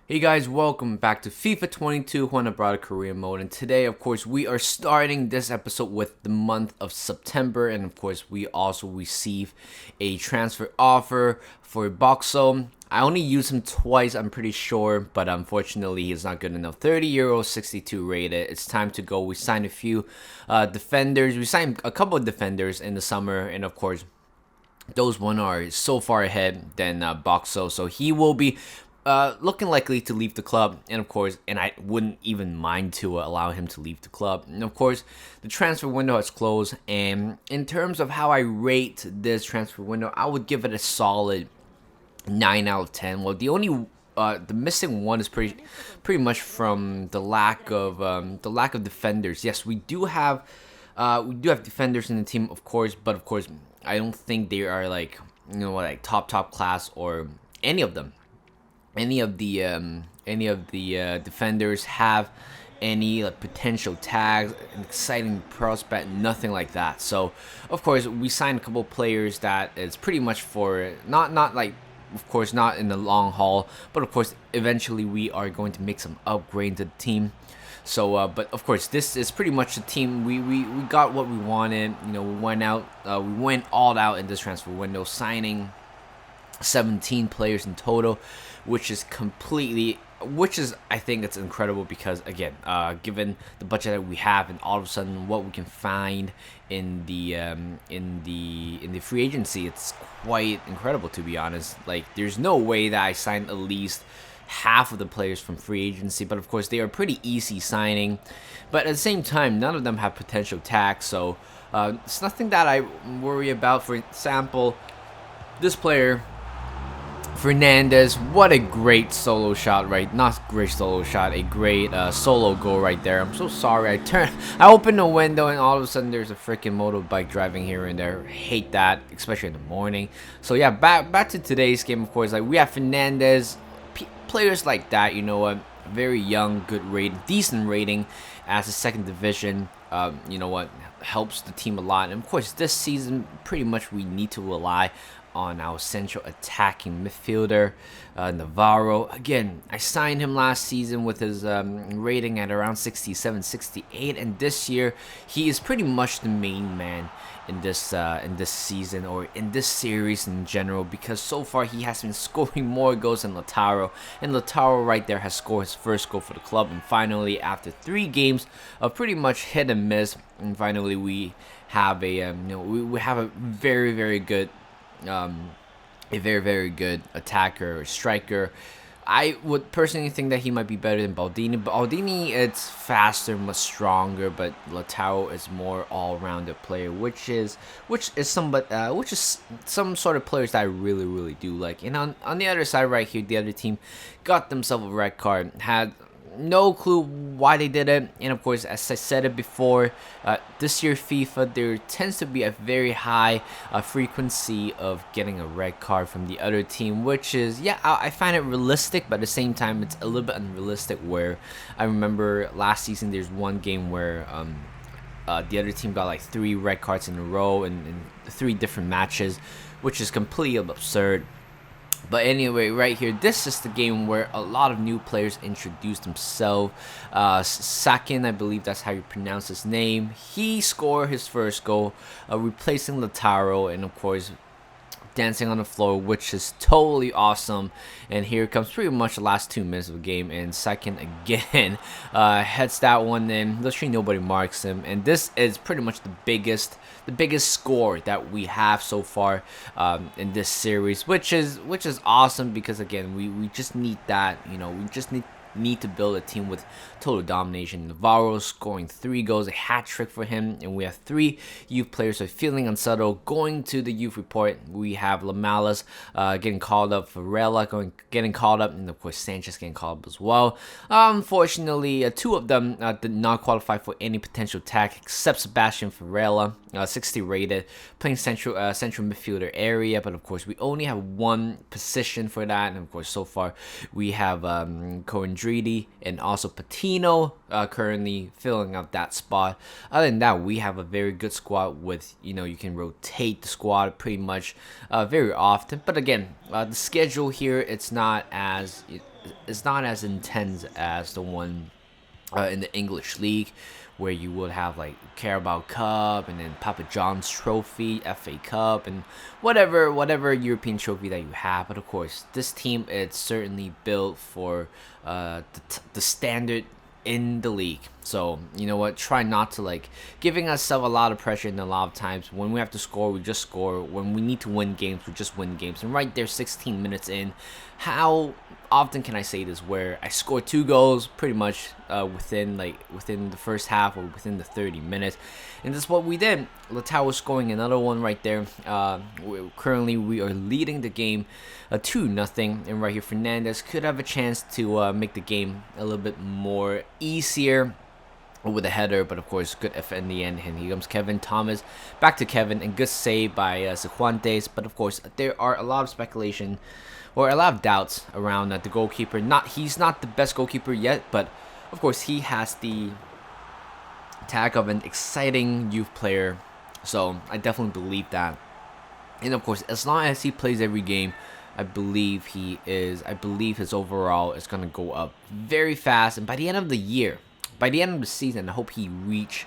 Hey guys, welcome back to FIFA 22 Fuenlabrada Korean mode, and today of course we are starting this episode with the month of September, and of course we also receive a transfer offer for Boxo. I only used him twice, I'm pretty sure, but unfortunately he's not good enough. 30 euros, 62 rated. It's time to go. We signed a few defenders. We signed a couple of defenders in the summer, and of course those one are so far ahead than Boxo, so he will be looking likely to leave the club, and of course, and I wouldn't even mind to allow him to leave the club. And of course, the transfer window has closed, and in terms of how I rate this transfer window, I would give it a solid 9 out of 10. Well, the missing one is pretty much from the lack of defenders. Yes, we do have defenders in the team, of course, but of course, I don't think they are like like top class or any of them. Any of the defenders have any like potential tags, an exciting prospect, nothing like that. So, of course, we signed a couple players that is pretty much for not like, of course, not in the long haul, but of course, eventually we are going to make some upgrade to the team. So, but of course, this is pretty much the team. We got what we wanted. We went all out in this transfer window, signing 17 players in total, which is I think it's incredible because again, given the budget that we have and all of a sudden what we can find in the free agency, it's quite incredible, to be honest. Like, there's no way that I signed at least half of the players from free agency, but of course they are pretty easy signing, but at the same time none of them have potential tax, so it's nothing that I worry about. For example, this player Fernandez, what a great solo shot, right? Not great solo shot, a great solo goal right there. I'm so sorry. I opened the window and all of a sudden there's a freaking motorbike driving here and there. Hate that, especially in the morning. So yeah, back to today's game. Of course, like we have Fernandez, players like that. You know what? Very young, good rating, decent rating as a second division. You know what? Helps the team a lot. And of course, this season, pretty much we need to rely on our central attacking midfielder, Navarro. Again, I signed him last season with his rating at around 67, 68, and this year he is pretty much the main man in this season, or in this series in general, because so far he has been scoring more goals than Lautaro, and Lautaro right there has scored his first goal for the club. And finally, after 3 games of pretty much hit and miss, and finally we have we have a very good attacker or striker. I would personally think that he might be better than Baldini. Baldini, it's faster, much stronger, but Lautaro is more all-rounded player, which is some sort of players that I really do like. And on the other side right here, the other team got themselves a red card. Had no clue why they did it, and of course, as I said it before, this year FIFA, there tends to be a very high frequency of getting a red card from the other team, which is, yeah, I find it realistic, but at the same time it's a little bit unrealistic. Where I remember last season there's one game where the other team got like 3 red cards in a row in 3 different matches, which is completely absurd. But anyway, right here, this is the game where a lot of new players introduced themselves. Sakin, I believe that's how you pronounce his name. He scored his first goal, replacing Lautaro, and of course, dancing on the floor, which is totally awesome. And here comes pretty much the last 2 minutes of the game, and Second again heads that one in. Literally nobody marks him, and this is pretty much the biggest score that we have so far in this series, which is awesome, because again, we just need that. We just need to build a team with total domination. Navarro scoring 3 goals, a hat trick for him, and we have 3 youth players who are feeling unsettled going to the youth report. We have Lamales getting called up, Varela getting called up, and of course Sanchez getting called up as well. Unfortunately, 2 of them did not qualify for any potential tag, except Sebastian Varela, 60 rated, playing central midfielder area. But of course, we only have 1 position for that, and of course, so far we have Cohen Condriti and also Patino currently filling up that spot. Other than that, we have a very good squad with, you can rotate the squad pretty much very often. But again, the schedule here, it's not as intense as the one in the English league, where you would have like Carabao Cup and then Papa John's Trophy, FA Cup, and whatever European trophy that you have. But of course, this team, it's certainly built for the standard in the league. So you know what, try not to like giving ourselves a lot of pressure. And a lot of times when we have to score, we just score. When we need to win games, we just win games. And right there, 16 minutes in, how often can I say this, where I score 2 goals pretty much within the first half or within the 30 minutes, and that's what we did. Latau was scoring another one right there. Currently we are leading the game 2-0, and right here Fernandez could have a chance to make the game a little bit more easier with a header, but of course good effort in the end. And here comes Kevin Thomas, back to Kevin, and good save by Cifuentes. But of course there are a lot of speculation or a lot of doubts around the goalkeeper. He's not the best goalkeeper yet, but of course he has the tag of an exciting youth player, so I definitely believe that. And of course, as long as he plays every game, I believe his overall is going to go up very fast. And by the end of the year, by the end of the season, I hope he reach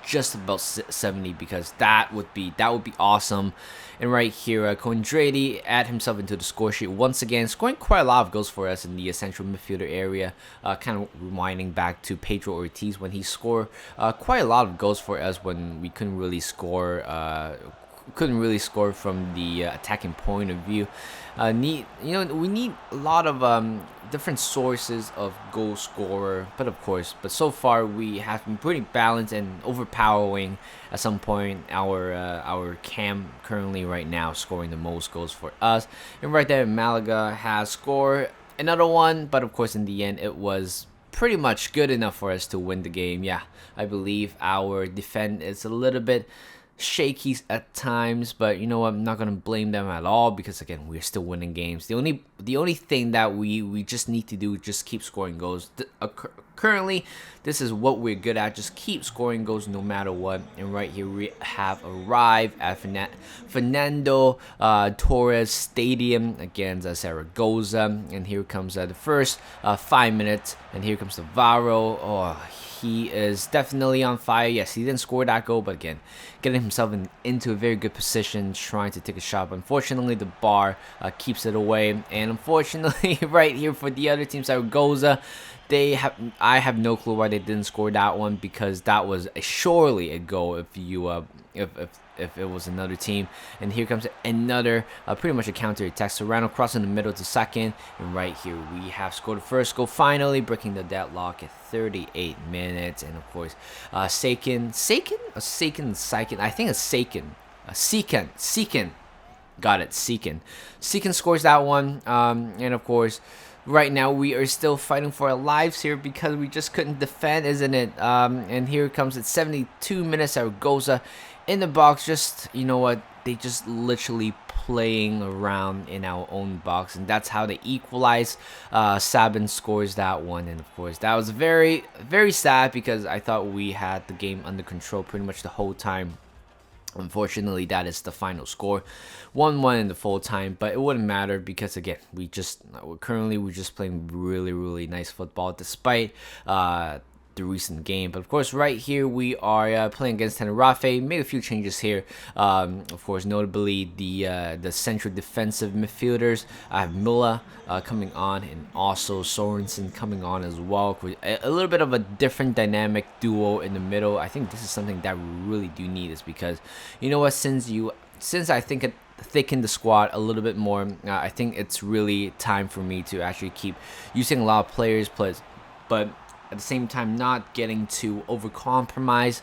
just about 70, because that would be awesome. And right here, Condriti add himself into the score sheet once again, scoring quite a lot of goals for us in the central midfielder area. Kind of rewinding back to Pedro Ortiz when he scored quite a lot of goals for us when we couldn't really score. From the attacking point of view. We need a lot of different sources of goal scorer, but so far we have been pretty balanced and overpowering. At some point, our Cam currently right now scoring the most goals for us, and right there Malaga has scored another one, but of course in the end it was pretty much good enough for us to win the game. Yeah, I believe our defense is a little bit shaky at times, but you know what, I'm not gonna blame them at all, because again, we're still winning games. The only thing that we just need to do is just keep scoring goals. Currently, this is what we're good at, just keep scoring goals no matter what. And right here we have arrived at Fernando Torres Stadium against Zaragoza, and here comes the first 5 minutes, and here comes Navarro. Oh, he is definitely on fire. Yes, he didn't score that goal, but again, getting himself into a very good position, trying to take a shot. But unfortunately, the bar keeps it away. And unfortunately, right here for the other team, Zaragoza, I have no clue why they didn't score that one, because that was surely a goal if it was another team. And here comes another pretty much a counter attack. Serrano crossing the middle to second, and right here we have scored the first goal, finally breaking the deadlock at 38 minutes. And of course, Sekin, I think it's Sekin. Got it, Sekin scores that one. And of course, right now we are still fighting for our lives here, because we just couldn't defend, isn't it? And here it comes at 72 minutes, Zaragoza in the box. Just, you know what, they just literally playing around in our own box, and that's how they equalize. Sabin scores that one, and of course that was very, very sad, because I thought we had the game under control pretty much the whole time. Unfortunately, that is the final score, 1-1 in the full time, but it wouldn't matter, because again, we're just playing really, really nice football despite the recent game. But of course, right here we are playing against Tenerife. Made a few changes here. Of course, notably the central defensive midfielders. I have Milla coming on, and also Sorensen coming on as well. A little bit of a different dynamic duo in the middle. I think this is something that we really do need, is because, you know what, since I think it thicken the squad a little bit more, I think it's really time for me to actually keep using a lot of players, but at the same time not getting to overcompromise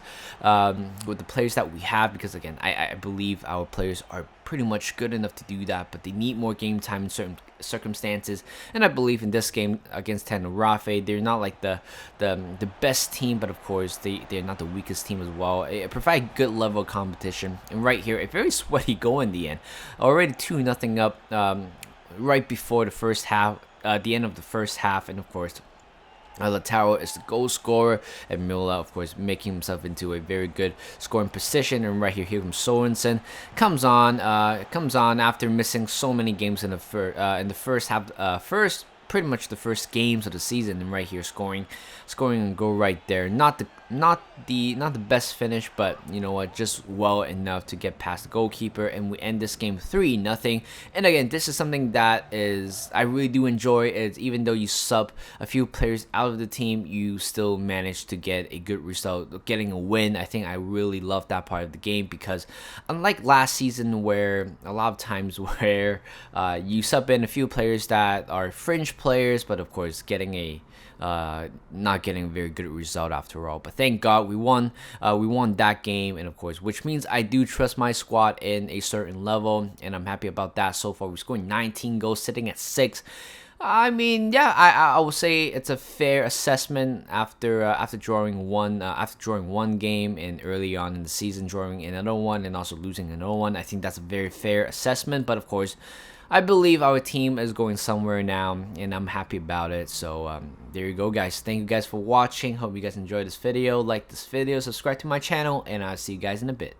with the players that we have, because again, I believe our players are pretty much good enough to do that, but they need more game time in certain circumstances. And I believe in this game against Tenerife, they're not like the best team, but of course they're not the weakest team as well. It provide good level of competition. And right here, a very sweaty goal in the end, already 2-0 up right before the first half, the end of the first half. And of course, Lautaro is the goal scorer, and Miller, of course, making himself into a very good scoring position. And right here comes Sorensen, comes on after missing so many games in the first half, pretty much the first games of the season, and right here scoring a goal right there. Not the best finish, but you know what, just well enough to get past the goalkeeper, and we end this game 3-0. And again, this is something that is I really do enjoy. It's even though you sub a few players out of the team, you still manage to get a good result, getting a win. I think I really love that part of the game, because unlike last season, where a lot of times where you sub in a few players that are fringe players, but of course not getting a very good result after all. But thank God we won. We won that game, and of course, which means I do trust my squad in a certain level, and I'm happy about that. So far, we're scoring 19 goals, sitting at 6. I mean, yeah, I would say it's a fair assessment after drawing one game, and early on in the season drawing another one, and also losing another one. I think that's a very fair assessment. But of course, I believe our team is going somewhere now, and I'm happy about it. So there you go, guys. Thank you guys for watching. Hope you guys enjoyed this video. Like this video, subscribe to my channel, and I'll see you guys in a bit.